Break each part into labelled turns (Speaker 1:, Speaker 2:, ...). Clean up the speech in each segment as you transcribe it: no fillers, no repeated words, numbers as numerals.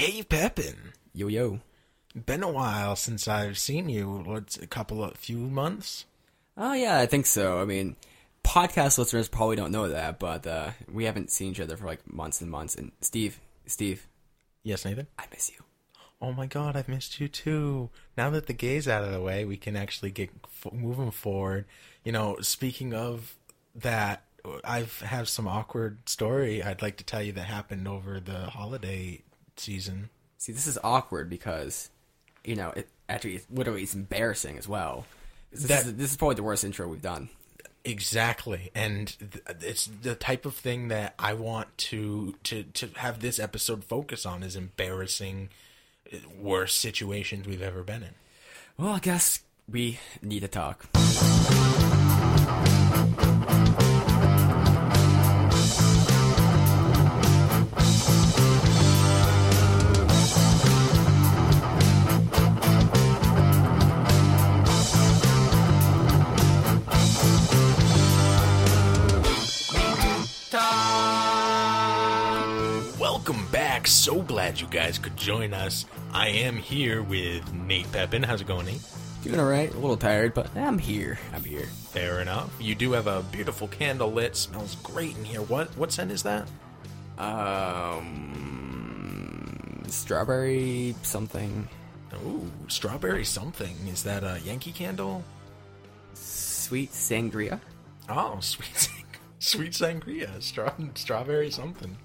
Speaker 1: Hey, Pepin.
Speaker 2: Yo, yo.
Speaker 1: Been a while since I've seen you. What's few months?
Speaker 2: Oh, yeah, I think so. I mean, podcast listeners probably don't know that, but we haven't seen each other for like months and months. And Steve.
Speaker 1: Yes, Nathan?
Speaker 2: I miss you.
Speaker 1: Oh my god, I've missed you too. Now that the gay's out of the way, we can actually get moving forward. You know, speaking of that, I have some awkward story I'd like to tell you that happened over the holiday season.
Speaker 2: See, this is awkward because, you know, it's embarrassing as well. This is probably the worst intro we've done.
Speaker 1: Exactly, and it's the type of thing that I want to have this episode focus on, is embarrassing, worst situations we've ever been in.
Speaker 2: Well, I guess we need to talk.
Speaker 1: Welcome back. So glad you guys could join us. I am here with Nate Pepin. How's it going, Nate?
Speaker 2: Doing alright. A little tired, but I'm here.
Speaker 1: Fair enough. You do have a beautiful candle lit. Smells great in here. What scent is that?
Speaker 2: Strawberry something.
Speaker 1: Ooh, strawberry something. Is that a Yankee Candle?
Speaker 2: Sweet sangria.
Speaker 1: Oh, sweet sangria. Strawberry something.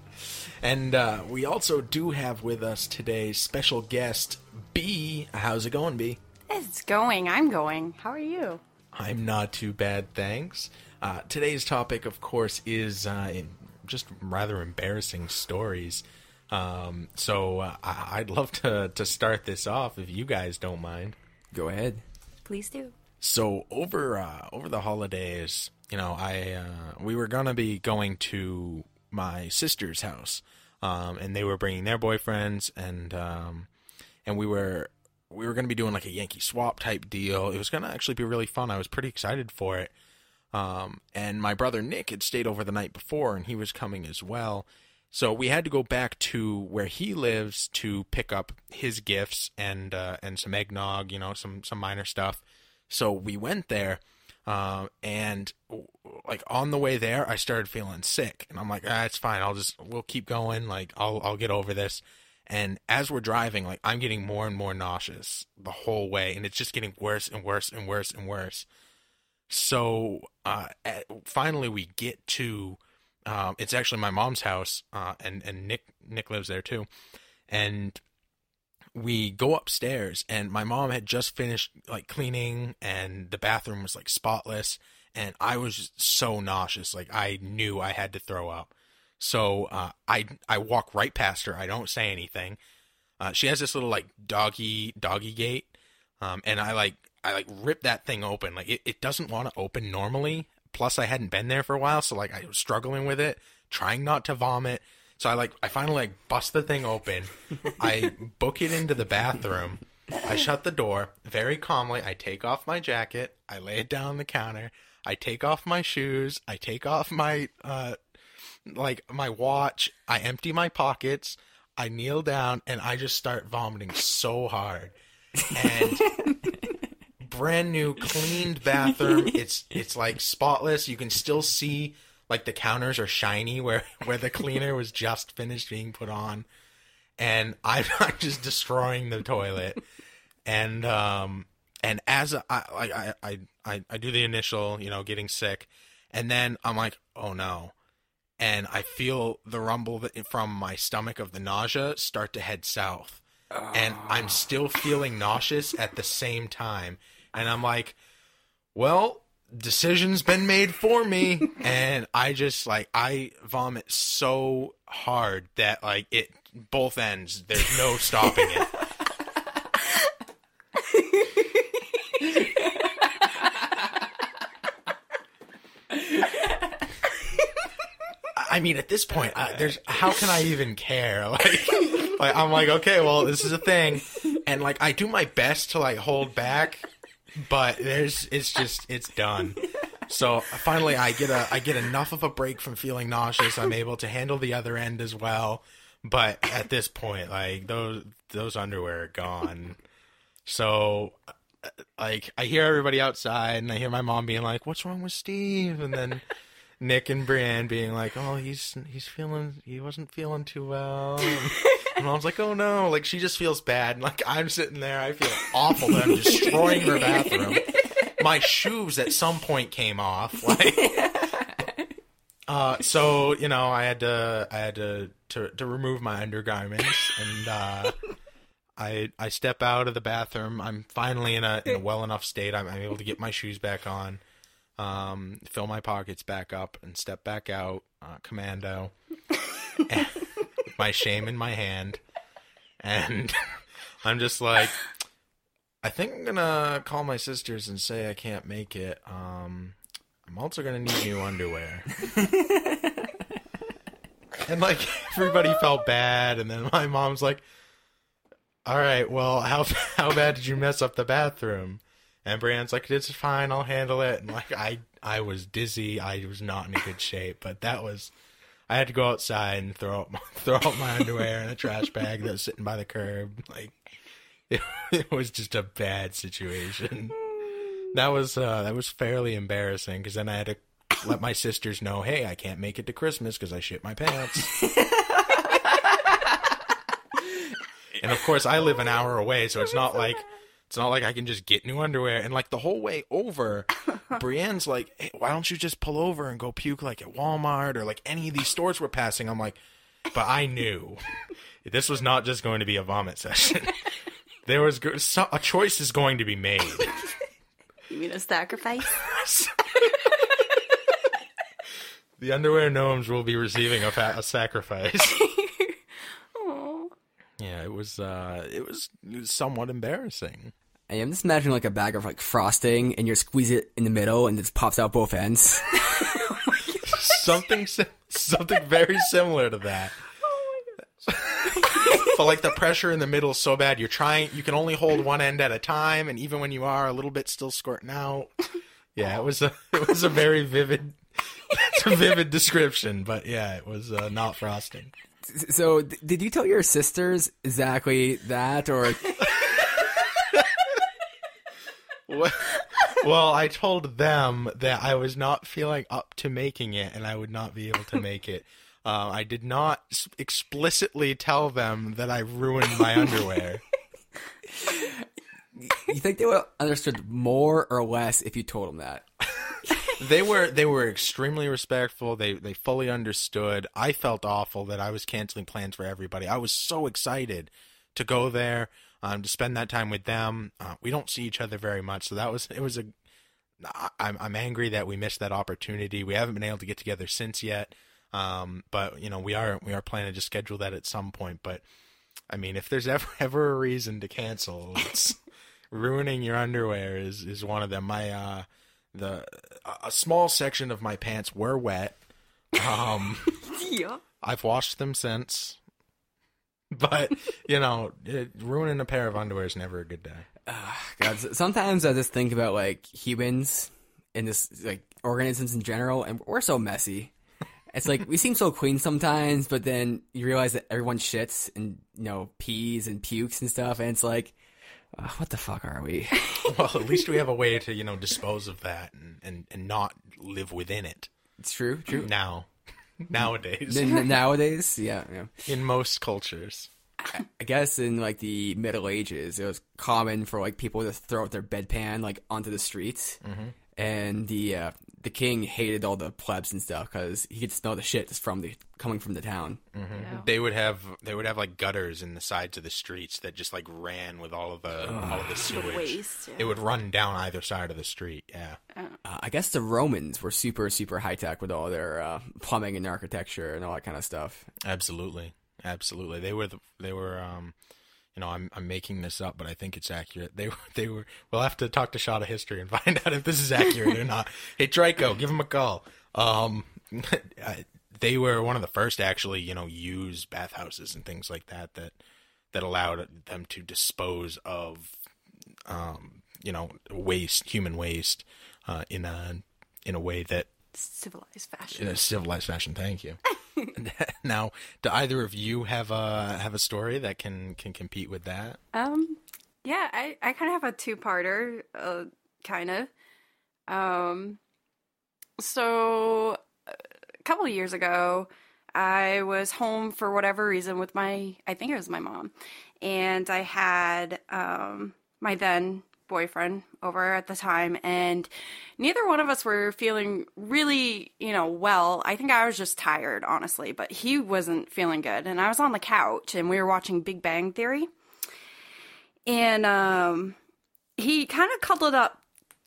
Speaker 1: And we also do have with us today special guest, B. How's it going, B?
Speaker 3: It's going. I'm going. How are you?
Speaker 1: I'm not too bad, thanks. Today's topic, of course, is just rather embarrassing stories. So I'd love to start this off, if you guys don't mind.
Speaker 2: Go ahead.
Speaker 3: Please do.
Speaker 1: So over the holidays, you know, we were gonna be going to my sister's house, and they were bringing their boyfriends, and we were going to be doing like a Yankee swap type deal. It was going to actually be really fun. I was pretty excited for it. And my brother Nick had stayed over the night before, and he was coming as well. So we had to go back to where he lives to pick up his gifts and some eggnog, you know, some minor stuff. So we went there, and like on the way there, I started feeling sick, and I'm like, it's fine. We'll keep going. Like I'll get over this. And as we're driving, like I'm getting more and more nauseous the whole way, and it's just getting worse and worse and worse and worse. So finally we get to it's actually my mom's house, and Nick lives there too, and we go upstairs, and my mom had just finished like cleaning, and the bathroom was like spotless, and I was just so nauseous, like I knew I had to throw up. So I walk right past her. I don't say anything. She has this little like doggy gate, and I rip that thing open. Like it doesn't want to open normally. Plus I hadn't been there for a while, so like I was struggling with it, trying not to vomit. So I finally bust the thing open. I book it into the bathroom. I shut the door very calmly. I take off my jacket. I lay it down on the counter. I take off my shoes. I take off my my watch. I empty my pockets. I kneel down, and I just start vomiting so hard. And brand new, cleaned bathroom. It's like spotless. You can still see like the counters are shiny where the cleaner was just finished being put on. And I'm just destroying the toilet. And as I do the initial, you know, getting sick, and then I'm like, oh no. And I feel the rumble from my stomach of the nausea start to head south. Oh. And I'm still feeling nauseous at the same time. And I'm like, well, decision's been made for me. And I just I vomit so hard that like it both ends. There's no stopping it. I mean, at this point, how can I even care? Like I'm like, okay, well, this is a thing, and like I do my best to like hold back, but it's done. So finally, I get enough of a break from feeling nauseous. I'm able to handle the other end as well. But at this point, like, those underwear are gone. So, like, I hear everybody outside, and I hear my mom being like, "What's wrong with Steve?" And then Nick and Brienne being like, "Oh, he wasn't feeling too well." And Mom's like, "Oh no!" Like, she just feels bad, and like I'm sitting there, I feel awful that I'm destroying her bathroom. My shoes at some point came off, like. So I had to remove my undergarments, and I step out of the bathroom. I'm finally in a well enough state. I'm able to get my shoes back on, fill my pockets back up, and step back out, commando, and, with my shame in my hand, and I'm just like, I think I'm gonna call my sisters and say I can't make it. I'm also gonna need new underwear. And like everybody felt bad, and then my mom's like, "All right, well, how bad did you mess up the bathroom?" And Brianne's like, "It's fine, I'll handle it." And like I was dizzy, I was not in a good shape, but I had to go outside and throw out my underwear in a trash bag that was sitting by the curb. Like it was just a bad situation. That was fairly embarrassing, because then I had to let my sisters know, "Hey, I can't make it to Christmas because I shit my pants." And of course, I live an hour away, so it's not like I can just get new underwear. And like the whole way over, Brienne's like, "Hey, why don't you just pull over and go puke like at Walmart or like any of these stores we're passing?" I'm like, but I knew this was not just going to be a vomit session. There was a choice is going to be made.
Speaker 3: You mean a sacrifice?
Speaker 1: The underwear gnomes will be receiving a sacrifice.
Speaker 3: Aww.
Speaker 1: Yeah, it was somewhat embarrassing.
Speaker 2: I'm just imagining like a bag of like frosting, and you squeeze it in the middle, and it just pops out both ends.
Speaker 1: Something very similar to that. But like the pressure in the middle is so bad, you can only hold one end at a time, and even when you are, a little bit still squirting out. Yeah, it was a very vivid, vivid description, but yeah, it was not frosting.
Speaker 2: So, did you tell your sisters exactly that, or?
Speaker 1: Well, I told them that I was not feeling up to making it, and I would not be able to make it. I did not explicitly tell them that I ruined my underwear.
Speaker 2: You think they would have understood more or less if you told them that?
Speaker 1: They were extremely respectful. They fully understood. I felt awful that I was canceling plans for everybody. I was so excited to go there, to spend that time with them. We don't see each other very much, so I'm angry that we missed that opportunity. We haven't been able to get together since yet. But we are planning to just schedule that at some point. But I mean, if there's ever a reason to cancel, it's ruining your underwear is one of them. A small section of my pants were wet.
Speaker 3: Yeah.
Speaker 1: I've washed them since, but ruining a pair of underwear is never a good day.
Speaker 2: God, sometimes I just think about like humans and this like organisms in general, and we're so messy. It's like we seem so clean sometimes, but then you realize that everyone shits and pees and pukes and stuff, and it's like, what the fuck are we?
Speaker 1: Well, at least we have a way to dispose of that and not live within it.
Speaker 2: It's true.
Speaker 1: Nowadays.
Speaker 2: Nowadays, yeah.
Speaker 1: In most cultures.
Speaker 2: I guess in like the Middle Ages, it was common for like people to throw out their bedpan like onto the streets, and the king hated all the plebs and stuff because he could smell the shit just coming from the town.
Speaker 1: Mm-hmm. Yeah. They would have like gutters in the sides of the streets that just like ran with all of the sewage.
Speaker 3: Waste, yeah.
Speaker 1: It would run down either side of the street. Yeah.
Speaker 2: I guess the Romans were super super high tech with all their plumbing and architecture and all that kind of stuff.
Speaker 1: Absolutely. They were. I'm making this up, but I think it's accurate. They were. We'll have to talk to Shot of History and find out if this is accurate or not. Hey, Trico, give him a call. They were one of the first to actually, use bathhouses and things like that allowed them to dispose of, human waste, in a way that
Speaker 3: civilized fashion.
Speaker 1: In a civilized fashion. Thank you. Now, do either of you have a story that can compete with that?
Speaker 3: Yeah, I kind of have a two-parter, kind of. So a couple of years ago, I was home for whatever reason with I think it was my mom, and I had my then boyfriend over at the time, and neither one of us were feeling really, well. I think I was just tired, honestly, but he wasn't feeling good, and I was on the couch, and we were watching Big Bang Theory, and he kind of cuddled up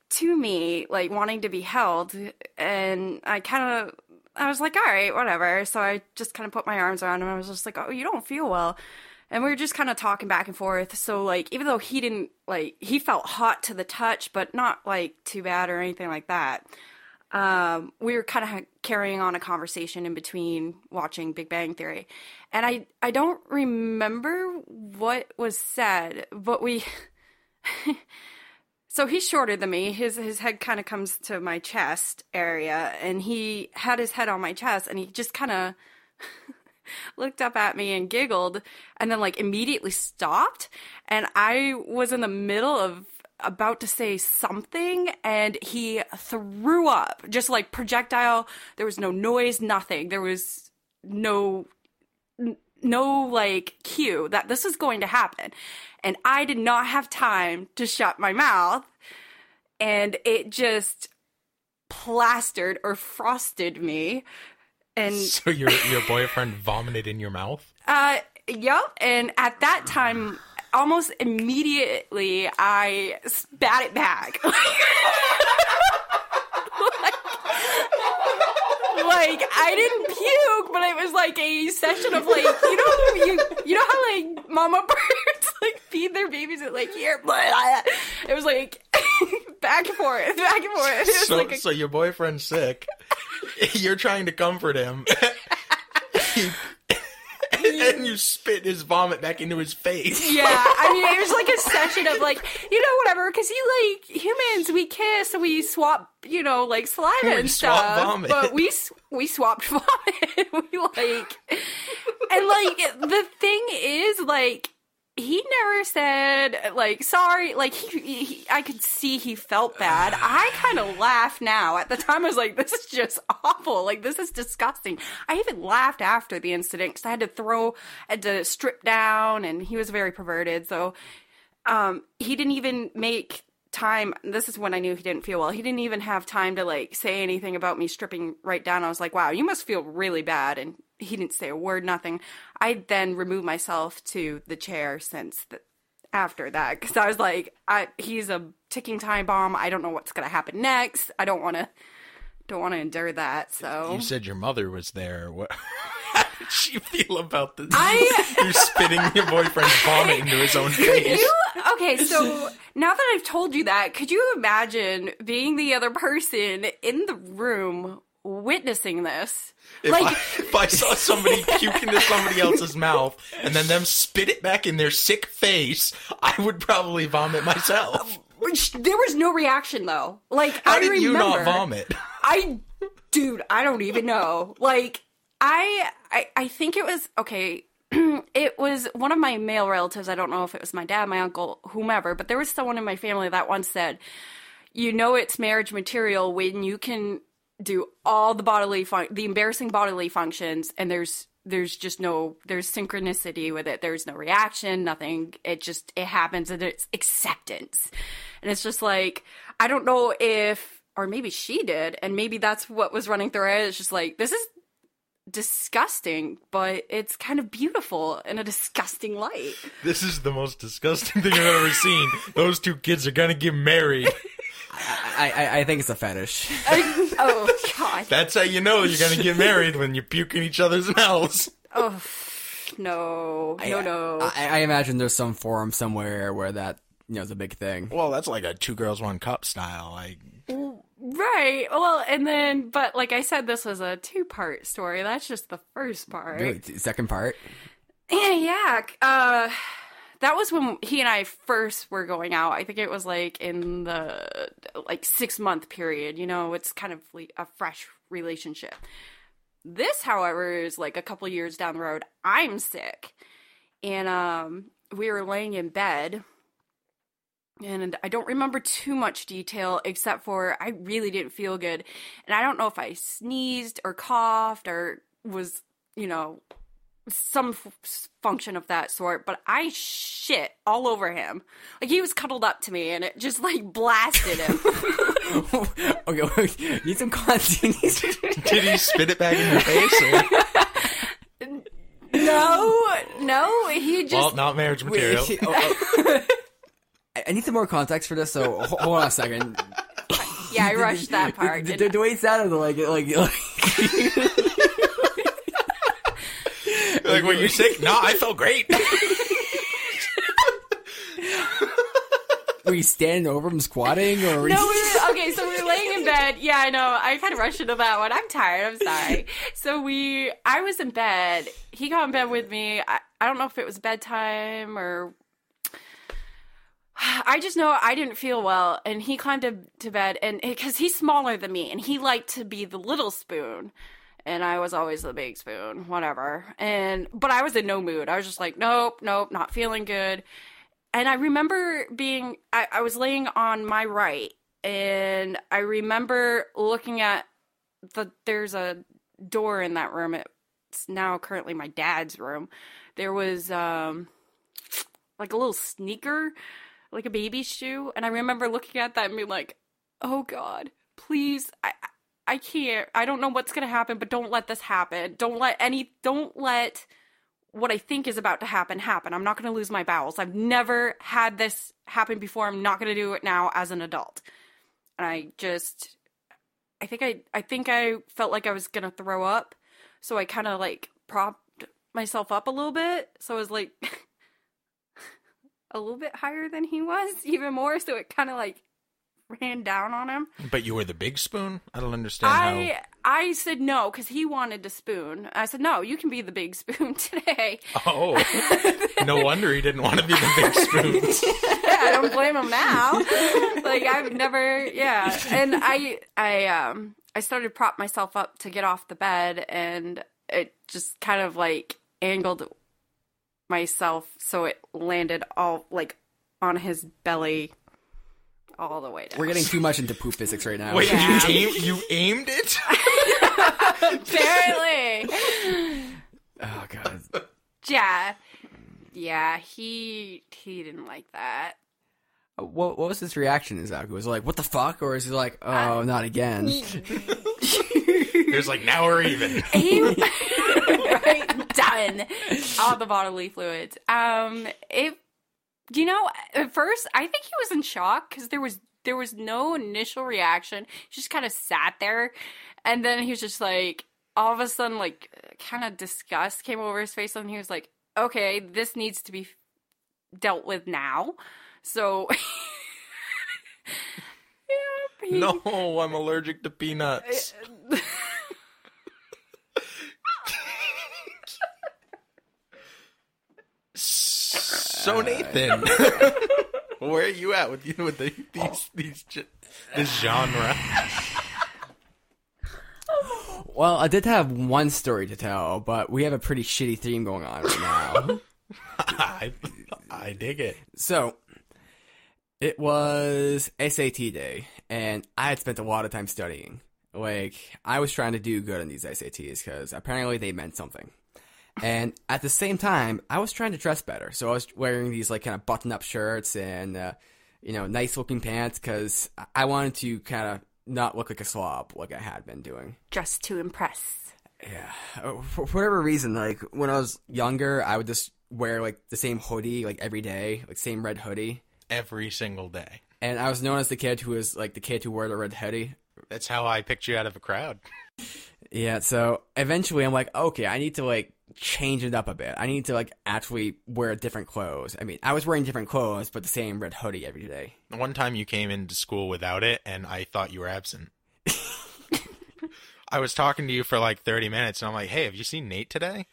Speaker 3: to me, like, wanting to be held, and I was like, all right, whatever. So I just kind of put my arms around him. I was just like, oh, you don't feel well. And we were just kind of talking back and forth. So, like, even though he didn't, like, he felt hot to the touch, but not, like, too bad or anything like that. We were kind of carrying on a conversation in between watching Big Bang Theory. And I don't remember what was said, but so he's shorter than me. His head kind of comes to my chest area, and he had his head on my chest, and he just kind of looked up at me and giggled, and then, like, immediately stopped. And I was in the middle of about to say something, and he threw up, just like projectile. There was no noise, nothing. There was no like cue that this was going to happen. And I did not have time to shut my mouth, and it just plastered or frosted me. And
Speaker 1: so your boyfriend vomited in your mouth?
Speaker 3: Yep. And at that time, almost immediately, I spat it back. Like, I didn't puke, but it was like a session of, like, you know how, like, mama birds, like, feed their babies at, like, here, blah. It was like back and forth. It was
Speaker 1: so your boyfriend's sick. You're trying to comfort him. And you spit his vomit back into his face.
Speaker 3: Yeah, I mean, it was like a session of, like, whatever, because humans, we kiss and we swap, like, saliva and stuff.
Speaker 1: Vomit.
Speaker 3: But we swapped vomit. And, like, the thing is, like, he never said, like, sorry. Like, I could see he felt bad. I kind of laugh now. At the time, I was like, this is just awful. Like, this is disgusting. I even laughed after the incident because I had to strip down, and he was very perverted. So, he didn't even make time. This is when I knew he didn't feel well. He didn't even have time to, like, say anything about me stripping right down. I was like, wow, you must feel really bad. And he didn't say a word, nothing. I then removed myself to the chair after that, because I was like, he's a ticking time bomb. I don't know what's gonna happen next. I don't want to endure that. So
Speaker 1: you said your mother was there. How did she feel about this? You're spitting your boyfriend's vomit into his own face.
Speaker 3: Okay, so now that I've told you that, could you imagine being the other person in the room witnessing this?
Speaker 1: If I saw somebody puke into somebody else's mouth and then them spit it back in their sick face, I would probably vomit myself.
Speaker 3: There was no reaction, though. Like,
Speaker 1: How did you not vomit?
Speaker 3: Dude, I don't even know. Like, I think it was, okay, it was one of my male relatives. I don't know if it was my dad, my uncle, whomever, but there was someone in my family that once said, it's marriage material when you can do all the embarrassing bodily functions, and there's synchronicity with it. There's no reaction, nothing. It happens, and it's acceptance. And it's just like, I don't know or maybe she did, and maybe that's what was running through her head. It's just like, this is disgusting, but it's kind of beautiful in a disgusting light.
Speaker 1: This is the most disgusting thing I've ever seen. Those two kids are gonna get married.
Speaker 2: I think it's a fetish.
Speaker 3: Oh, God.
Speaker 1: That's how you know you're going to get married, when you puke in each other's mouths.
Speaker 3: Oh, no.
Speaker 2: I imagine there's some forum somewhere where that, is a big thing.
Speaker 1: Well, that's like a 2 girls, 1 cup style.
Speaker 3: Right. Well, and then, but like I said, this was a 2-part story. That's just the first part.
Speaker 2: Really? Second part?
Speaker 3: Yeah. That was when he and I first were going out. I think it was like in the 6-month period. It's kind of like a fresh relationship. This, however, is like a couple years down the road. I'm sick. And we were laying in bed. And I don't remember too much detail except for I really didn't feel good. And I don't know if I sneezed or coughed or was, some function of that sort, but I shit all over him. Like, he was cuddled up to me and it just like blasted him.
Speaker 2: Okay, wait, need some content.
Speaker 1: Did he spit it back in your face?
Speaker 3: No, he just...
Speaker 1: Well, not marriage material.
Speaker 2: I need some more context for this, so hold on a second.
Speaker 3: Yeah, I rushed that part.
Speaker 2: The way it sounded like
Speaker 1: Like, were you sick? No, I felt great.
Speaker 2: Were you standing over him squatting? Or were
Speaker 3: No,
Speaker 2: you...
Speaker 3: so we were laying in bed. Yeah, I know. I kind of rushed into that one. I'm tired. I'm sorry. So I was in bed. He got in bed with me. I don't know if it was bedtime or... I just know I didn't feel well, and he climbed up to bed, and because he's smaller than me, and he liked to be the little spoon, and I was always the big spoon, whatever. But I was in no mood. I was just like, nope, not feeling good. And I remember I was laying on my right, and I remember looking at there's a door in that room. It's now currently my dad's room. There was like a little sneaker, like a baby shoe, and I remember looking at that and being like, oh God, please, I can't, I don't know what's gonna happen, but don't let this happen. Don't let what I think is about to happen. I'm not gonna lose my bowels. I've never had this happen before. I'm not gonna do it now as an adult. And I think I felt like I was gonna throw up, so I kind of like propped myself up a little bit, so I was like a little bit higher than he was, even more, so it kind of like ran down on him.
Speaker 1: But you were the big spoon? I don't understand how...
Speaker 3: I said no, because he wanted to spoon. I said, no, you can be the big spoon today.
Speaker 1: Oh, no wonder he didn't want to be the big spoon.
Speaker 3: I don't blame him now. Like, I've never, yeah. And I started to prop myself up to get off the bed, and it just kind of like angled myself so it landed all like on his belly all the way down.
Speaker 2: We're getting too much into poop physics right now.
Speaker 1: Wait,
Speaker 3: yeah.
Speaker 1: you aimed it?
Speaker 3: Apparently.
Speaker 2: Oh God.
Speaker 3: Yeah, he didn't like that.
Speaker 2: What was his reaction exactly? Was it like, what the fuck? Or is he like, oh, not again?
Speaker 1: He was like, now we're even.
Speaker 3: Right, done. All the bodily fluids. At first, I think he was in shock because there was no initial reaction. He just kind of sat there, and then he was just like, all of a sudden, like, kind of disgust came over his face, and he was like, okay, this needs to be dealt with now. So,
Speaker 1: No, I'm allergic to peanuts. So Nathan, where are you at with this genre?
Speaker 2: Well, I did have one story to tell, but we have a pretty shitty theme going on right now.
Speaker 1: I dig it.
Speaker 2: So, it was SAT day, and I had spent a lot of time studying. Like, I was trying to do good on these SATs, because apparently they meant something. And at the same time, I was trying to dress better. So I was wearing these like kind of button-up shirts and, nice-looking pants because I wanted to kind of not look like a slob like I had been doing.
Speaker 3: Just to impress.
Speaker 2: Yeah. For whatever reason, like when I was younger, I would just wear like the same hoodie like every day, like same red hoodie.
Speaker 1: Every single day.
Speaker 2: And I was known as the kid who was like the kid who wore the red hoodie.
Speaker 1: That's how I picked you out of a crowd.
Speaker 2: Yeah, so eventually I'm like, okay, I need to like change it up a bit. I need to like actually wear different clothes. I mean, I was wearing different clothes, but the same red hoodie every day.
Speaker 1: One time you came into school without it, and I thought you were absent. I was talking to you for like 30 minutes, and I'm like, hey, have you seen Nate today?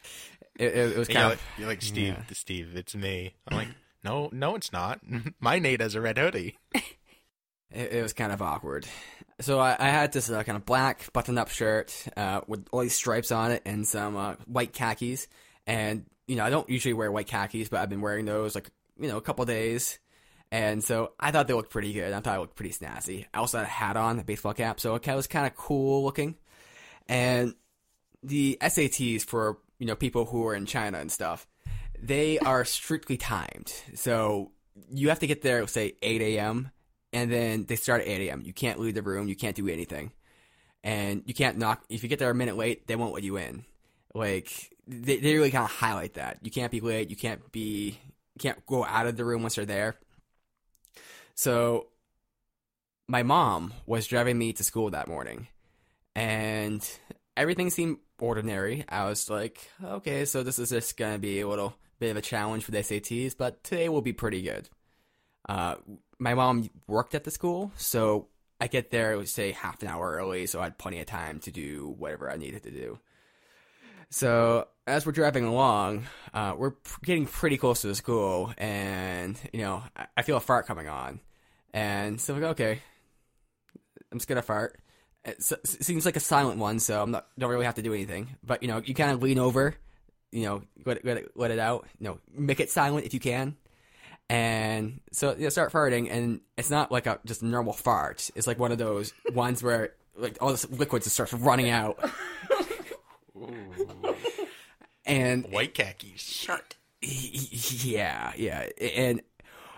Speaker 2: It was kind of...
Speaker 1: You're like, Steve, yeah. Steve, it's me. I'm like, no, it's not. My Nate has a red hoodie.
Speaker 2: It was kind of awkward. So I had this kind of black button-up shirt with all these stripes on it and some white khakis. And, I don't usually wear white khakis, but I've been wearing those, like, a couple days. And so I thought they looked pretty good. I thought I looked pretty snazzy. I also had a hat on, a baseball cap, so it was kind of cool looking. And the SATs for, people who are in China and stuff, they are strictly timed. So you have to get there, say, 8 a.m., and then they start at 8 a.m. You can't leave the room. You can't do anything. And you can't knock. If you get there a minute late, they won't let you in. Like, they really kind of highlight that. You can't be late. You can't go out of the room once they're there. So my mom was driving me to school that morning, and everything seemed ordinary. I was like, okay, so this is just going to be a little bit of a challenge for the SATs, but today will be pretty good. My mom worked at the school, so I get there, say, half an hour early, so I had plenty of time to do whatever I needed to do. So as we're driving along, we're getting pretty close to the school, and, I feel a fart coming on. And so I'm like, okay, I'm just going to fart. It seems like a silent one, so don't really have to do anything. But, you kind of lean over, let it out, make it silent if you can. And so start farting, and it's not like just a normal fart. It's like one of those ones where like all this liquid just starts running out. And
Speaker 1: white khakis.
Speaker 3: Shut.
Speaker 2: Yeah. And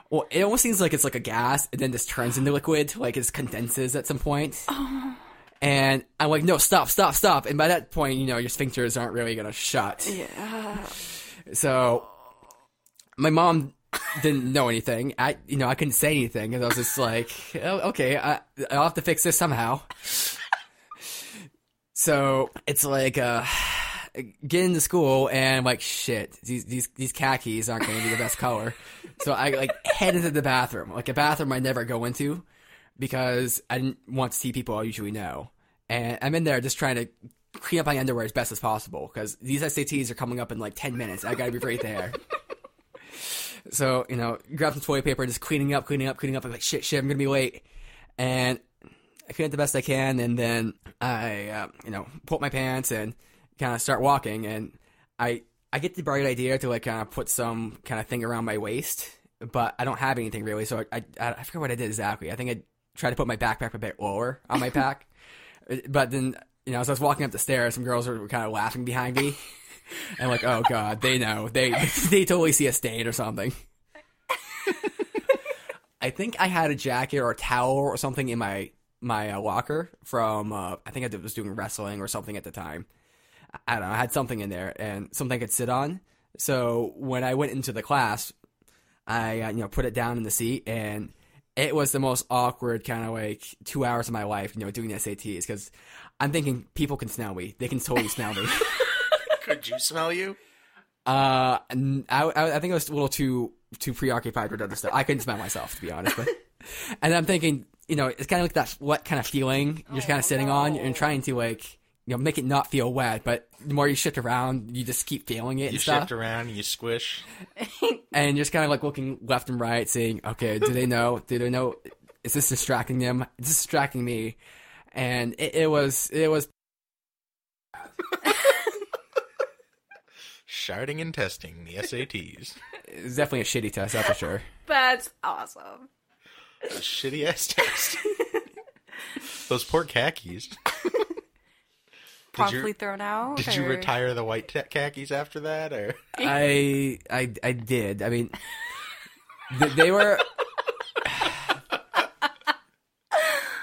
Speaker 2: well, it almost seems like it's like a gas, and then this turns into liquid, like it condenses at some point.
Speaker 3: Oh.
Speaker 2: And I'm like, no, stop. And by that point, your sphincters aren't really gonna shut.
Speaker 3: Yeah.
Speaker 2: So my mom didn't know anything. I couldn't say anything, and I was just like, oh, okay, I'll have to fix this somehow. So it's like, get into school, and I'm like, shit, these khakis aren't going to be the best color. So I like head into the bathroom, like a bathroom I never go into, because I didn't want to see people I usually know. And I'm in there just trying to clean up my underwear as best as possible, because these SATs are coming up in like 10 minutes. I got to be right there. So, grab some toilet paper, just cleaning up. I'm like, shit, I'm going to be late. And I clean up the best I can, and then I, pull up my pants and kind of start walking. And I get the bright idea to, like, kind of put some kind of thing around my waist, but I don't have anything really, so I forget what I did exactly. I think I tried to put my backpack a bit lower on my pack. But then, as I was walking up the stairs, some girls were kind of laughing behind me. And like, oh god, they know. They totally see a stain or something. I think I had a jacket or a towel or something in my locker from, I think I was doing wrestling or something at the time. I don't know, I had something in there and something I could sit on. So when I went into the class, I, put it down in the seat, and it was the most awkward kind of like 2 hours of my life, doing SATs, because I'm thinking people can smell me. They can totally smell me.
Speaker 1: Could you smell you?
Speaker 2: I think I was a little too preoccupied with other stuff. I couldn't smell myself, to be honest. But, and I'm thinking, it's kind of like that wet kind of feeling you're just kind of sitting on and trying to like, make it not feel wet. But the more you shift around, you just keep feeling it.
Speaker 1: You shift around, you squish,
Speaker 2: and you're just kind of like looking left and right, saying, "Okay, do they know? Do they know? Is this distracting them? Is this distracting me?" And it was.
Speaker 1: Sharding and testing the SATs.
Speaker 2: It's definitely a shitty test, that's for sure.
Speaker 3: That's awesome.
Speaker 1: A shitty ass test. Those poor khakis.
Speaker 3: Promptly thrown out.
Speaker 1: Did you retire the white khakis after that, or?
Speaker 2: I did. I mean, they were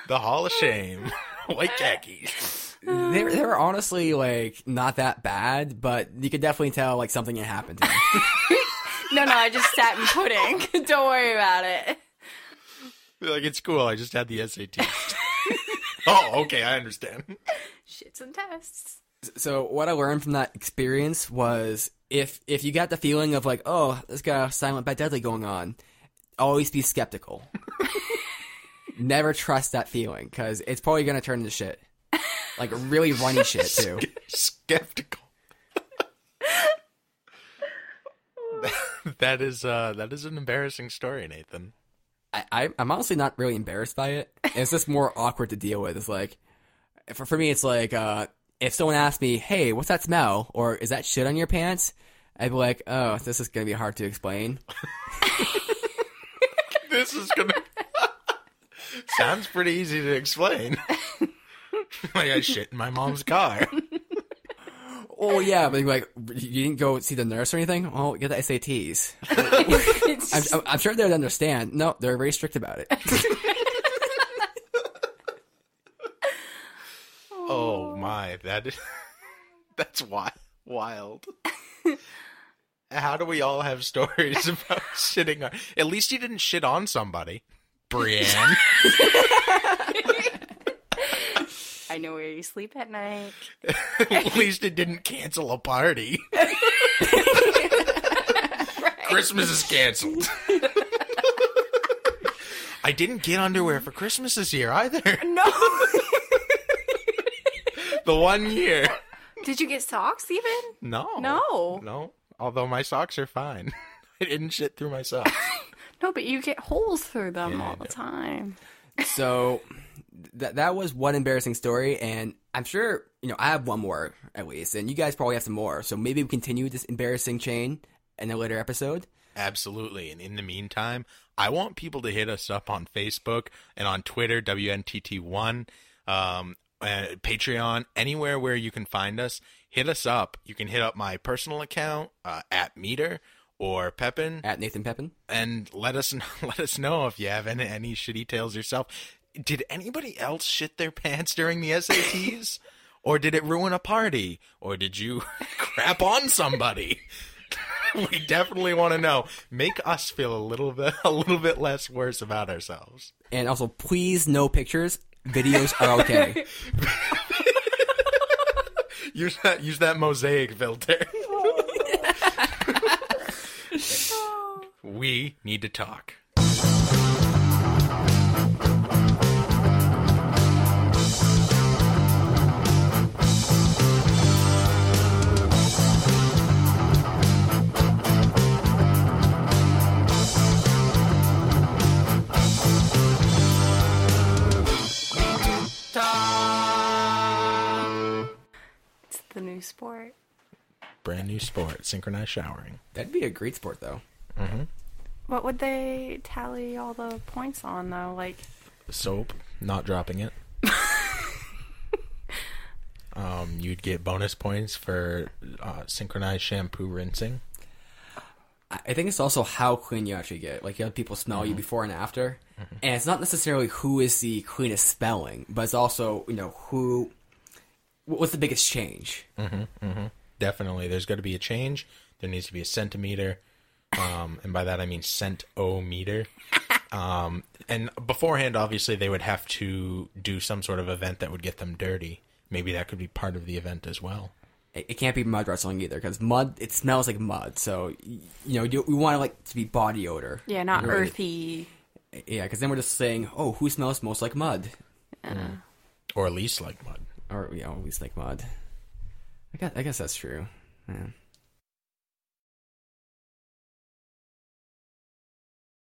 Speaker 1: the Hall of Shame. White khakis.
Speaker 2: They were honestly, like, not that bad, but you could definitely tell, like, something had happened to me.
Speaker 3: No, I just sat in pudding. Don't worry about it.
Speaker 1: Like, it's cool, I just had the SATs. Oh, okay, I understand.
Speaker 3: Shits and tests.
Speaker 2: So what I learned from that experience was if you got the feeling of, like, oh, there's got a silent but deadly going on, always be skeptical. Never trust that feeling, because it's probably going to turn into shit. Like, really runny shit, too.
Speaker 1: Skeptical. That is an embarrassing story, Nathan.
Speaker 2: I'm honestly not really embarrassed by it. It's just more awkward to deal with. It's like, for me, it's like, if someone asks me, hey, what's that smell? Or is that shit on your pants? I'd be like, oh, this is going to be hard to explain.
Speaker 1: This is going to... Sounds pretty easy to explain. Like I shit in my mom's car.
Speaker 2: Oh, yeah, but like, you didn't go see the nurse or anything? Oh, get the SATs. I'm sure they'd understand. No, they're very strict about it.
Speaker 1: Oh my, that's wild. How do we all have stories about shitting on? At least you didn't shit on somebody, Brienne.
Speaker 3: I know where you sleep at night.
Speaker 1: At least it didn't cancel a party. Christmas is canceled. I didn't get underwear for Christmas this year either.
Speaker 3: No.
Speaker 1: The one year.
Speaker 3: Did you get socks even?
Speaker 1: No. Although my socks are fine. I didn't shit through my socks.
Speaker 3: No, but you get holes through them all the time.
Speaker 2: So that was one embarrassing story, and I'm sure, I have one more at least, and you guys probably have some more. So maybe we continue this embarrassing chain in a later episode.
Speaker 1: Absolutely. And in the meantime, I want people to hit us up on Facebook and on Twitter, WNTT1. Patreon, anywhere where you can find us, hit us up. You can hit up my personal account at Meter or Pepin
Speaker 2: at Nathan Pepin,
Speaker 1: and let us know if you have any shitty tales yourself. Did anybody else shit their pants during the SATs, or did it ruin a party, or did you crap on somebody? We definitely want to know. Make us feel a little bit less worse about ourselves.
Speaker 2: And also, please, no pictures. Videos are okay.
Speaker 1: Use that mosaic filter. We need to talk.
Speaker 3: The new sport.
Speaker 1: Brand new sport, synchronized showering.
Speaker 2: That'd be a great sport, though.
Speaker 1: Mm-hmm.
Speaker 3: What would they tally all the points on, though? Like
Speaker 1: soap, not dropping it. You'd get bonus points for synchronized shampoo rinsing.
Speaker 2: I think it's also how clean you actually get. Like, you have people smell you before and after. Mm-hmm. And it's not necessarily who is the cleanest smelling, but it's also, what's the biggest change?
Speaker 1: Mm-hmm, mm-hmm. Definitely. There's got to be a change. There needs to be a centimeter. And by that I mean cent-o-meter. And beforehand, obviously, they would have to do some sort of event that would get them dirty. Maybe that could be part of the event as well.
Speaker 2: It can't be mud wrestling either, because mud, it smells like mud. So, we want it to be body odor.
Speaker 3: Yeah, not earthy.
Speaker 2: Yeah, because then we're just saying, oh, who smells most like mud?
Speaker 1: Or least like mud.
Speaker 2: Or, least like mud. I guess that's true. Yeah.